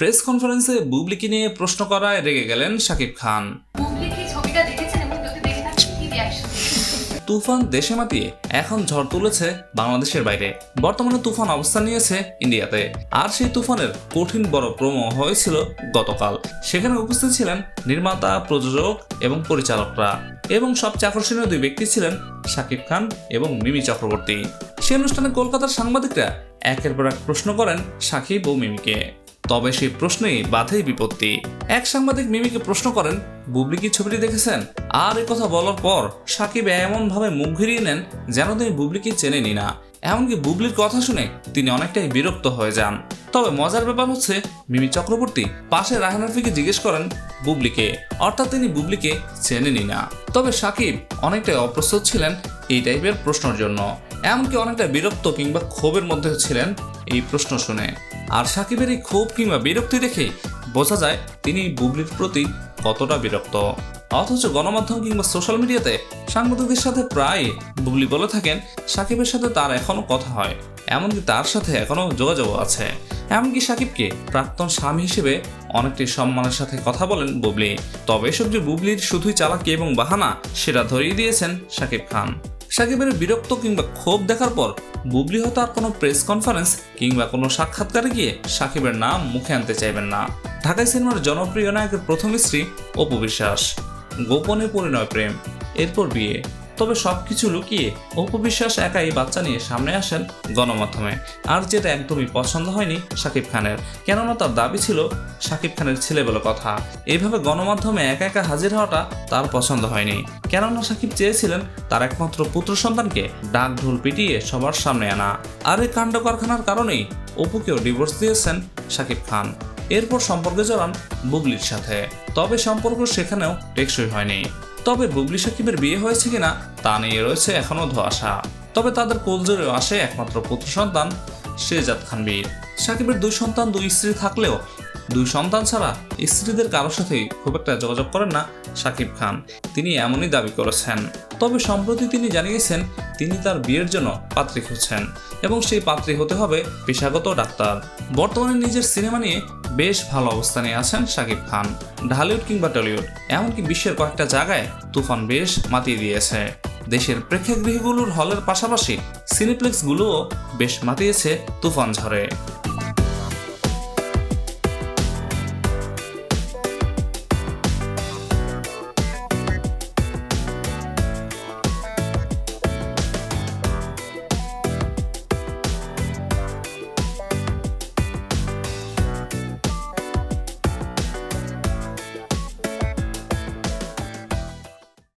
Press কনফারেন্সে বুবলিকে নিয়ে প্রশ্ন করায় রেগে গেলেন শাকিব খান। তুফান দেশে মাতিয়ে এখন ঝড় তুলেছে বাংলাদেশের বাইরে। বর্তমানে তুফান অবস্থান নিয়েছে ইন্ডিয়াতে। আর সেই তুফানের কঠিন বড় প্রোমো হয়েছিল গতকাল। সেখানে উপস্থিত ছিলেন নির্মাতা, প্রযোজক এবং পরিচালকরা। এবং সবচেয়ে আকর্ষণীয় দুই ব্যক্তি ছিলেন শাকিব খান এবং মিমি চক্রবর্তী। সেই অনুষ্ঠানে কলকাতার সাংবাদিকরা একের পর এক প্রশ্ন করেন শাকিব ও মিমিকে। তবে সেই প্রশ্নেই বাধেই বিপত্তি। এক সাংবাদিক মিমিকে প্রশ্ন করেন, বুবলি কি ছবিটি দেখেছেন? আর এ কথা বলার পর শাকিব এমন ভাবে মুখ ঘুরিয়ে নেন যেন তিনি বুবলিকে চেনেনই না। এমনকি বুবলির কথা শুনে তিনি অনেকটাই বিরক্ত হয়ে যান। তবে মজার ব্যাপার হচ্ছে, মিমি চক্রবর্তী পাশে রায়হান রাফিকে জিজ্ঞেস করেন বুবলিকে, অর্থাৎ তিনি বুবলিকে চেনেনই না। তবে শাকিব অনেকটাই অপ্রস্তুত ছিলেন এই টাইপের প্রশ্নের জন্য। এমনকি অনেকটা বিরক্ত কিংবা ক্ষোভের মধ্যে ছিলেন এই প্রশ্ন শুনে। আর শাকিবের এই ক্ষোভ কিংবা বিরক্তি দেখে বোঝা যায় তিনি বুবলির প্রতি কতটা বিরক্ত। অথচ গণমাধ্যম কিংবা সোশ্যাল মিডিয়াতে সাংবাদিকদের সাথে প্রায় বুবলি বলে থাকেন শাকিবের সাথে তার এখনো কথা হয়, এমনকি তার সাথে এখনো যোগাযোগ আছে। এমনকি শাকিবকে প্রাক্তন স্বামী হিসেবে অনেকটি সম্মানের সাথে কথা বলেন বুবলি। তবে এসব যে বুবলির শুধুই চালাকি এবং বাহানা, সেটা ধরিয়ে দিয়েছেন শাকিব খান। শাকিবের বিরক্ত কিংবা ক্ষোভ দেখার পর বুবলি হয়তো আর কোনো প্রেস কনফারেন্স কিংবা কোনো সাক্ষাৎকারে গিয়ে শাকিবের নাম মুখে আনতে চাইবেন না। ঢাকাই সিনেমার জনপ্রিয় নায়কের প্রথম স্ত্রী অপু বিশ্বাস, গোপনে পরিণয় প্রেম, এরপর বিয়ে। তবে সবকিছু লুকিয়ে অপু বিশ্বাস একাই বাচ্চা নিয়ে সামনে আসেন গণমাধ্যমে। আর যেটা একদমই পছন্দ হয়নি শাকিব খানের, কেননা তার দাবি ছিল শাকিব খানের ছেলে বলে কথা। এইভাবে গণমাধ্যমে একা একা হাজির হওয়াটা তার পছন্দ হয়নি, কেননা শাকিব চেয়েছিলেন তার একমাত্র পুত্র সন্তানকে ডাক ঢোল পিটিয়ে সবার সামনে আনা। আর এই কাণ্ড কারখানার কারণেই অপুকেও ডিভোর্স দিয়েছেন শাকিব খান। এরপর সম্পর্কে জড়ান বুবলির সাথে। তবে সম্পর্ক সেখানেও টেকসই হয়নি। তবে বুবলি শাকিবের বিয়ে হয়েছে কিনা তা নিয়ে রয়েছে এখনো ধোঁয়াশা। তবে তাদের কোলজোরেও আসে একমাত্র পুত্র সন্তান শেহজাদ খানবীর। শাকিবের দুই সন্তান, দুই স্ত্রী থাকলেও দুই সন্তান ছাড়া স্ত্রীদের কারোর সাথেই খুব একটা যোগাযোগ করেন না শাকিব খান, তিনি এমনই দাবি করেছেন। তবে সম্প্রতি তিনি জানিয়েছেন তিনি তার বিয়ের জন্য পাত্রী খুঁজছেন এবং সেই পাত্রী হতে হবে পেশাগত ডাক্তার। বর্তমানে নিজের সিনেমা নিয়ে বেশ ভালো অবস্থানে আছেন শাকিব খান। ঢালিউড কিংবা টলিউড, এমনকি বিশ্বের কয়েকটা জায়গায় তুফান বেশ মাতিয়ে দিয়েছে। দেশের প্রেক্ষাগৃহগুলোর হলের পাশাপাশি সিনেপ্লেক্সগুলোও বেশ মাতিয়েছে তুফান ঝড়ে।